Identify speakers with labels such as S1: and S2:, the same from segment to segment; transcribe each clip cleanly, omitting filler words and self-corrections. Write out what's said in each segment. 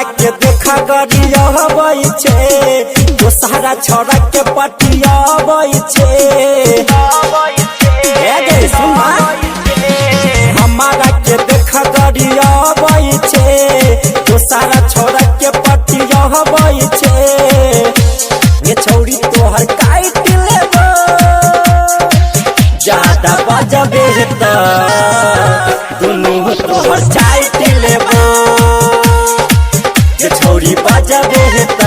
S1: हमारा के देखा गरिया हवई छे दोसरा छोरा के पटिया हवई छे गे सुना हमारा के देखा गरिया हवई छे दोसरा छोरा के पटिया हवई छे ये छौरी तोहर काट लेबो ज्यादा बजबे त दुनू तोहर चाट लेबो ये छौरी बजबे त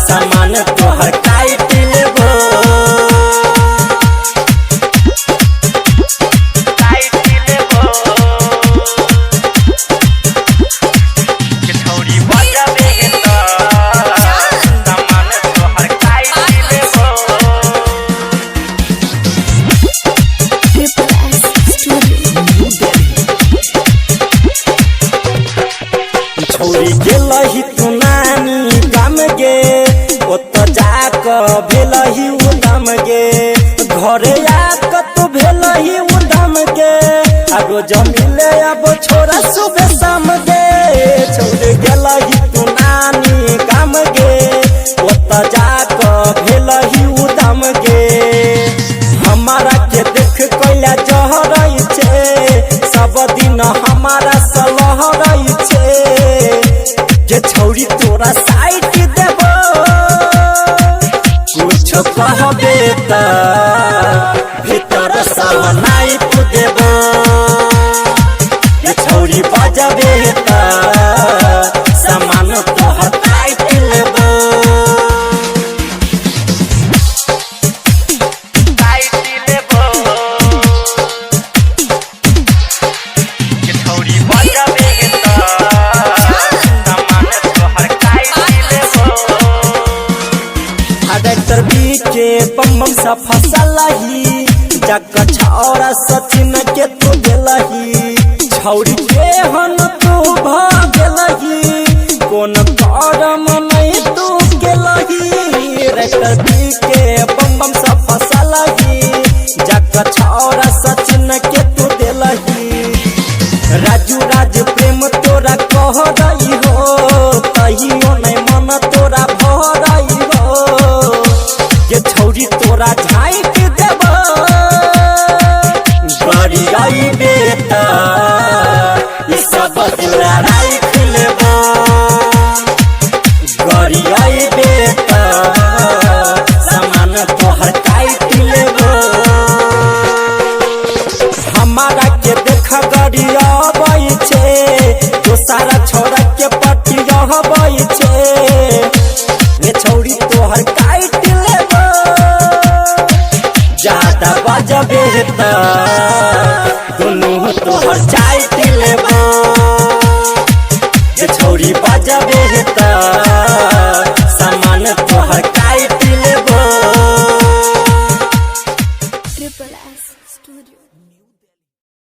S1: सामान तोहर काट लेबो
S2: ये छौरी बजबे त सामान तोहर काट लेबो
S1: छौरी गेलही तू नानी गाम गे ओत जाक भेलही उदम गे घरे आक तू भेलही उदम गे आगो जमिले अब छोरा सुबह शाम गे छौरी गेलही तू नानी गाम गे ओत जाक भेलही उदम गे हमारा के देख कैला जहरई छे सब दिन हमारा सलहरई छे जे छौरी तोरा साइड देबो कुछ कहबे त भीतर सावनाई तू देबो ये छौरी बजबे त सामान तोहर काट लेबो
S2: काट लेबो ये छौरी बजबे त सामान तोहर काट लेबो
S1: डाक्टर बी के बम सा फसलही जग छौरा सचिन के तू गेलही छौरी के हन तू भागलही कोन करम नहीं तू गेलही डाक्टर बी के बम सा फसलही जग छौरा सचिन के तू देलही राजू राज प्रेम तोरा कह रही हो कहियो नहीं मन तोरा भह रही हो ये छौरी तोरा झाँक देबो गरियाई बेटा ई सब लड़ाई लेबो गरियाई बेटा सामान तोहर काट लेबो हमारा के देख गरिया हवई छे दोसरा छोरा के पटिया हवई छे ये छौरी तोहर काट लेबो ज्यादा बजबे त दुनू तोहर चाट लेबो ये छौरी बजबे त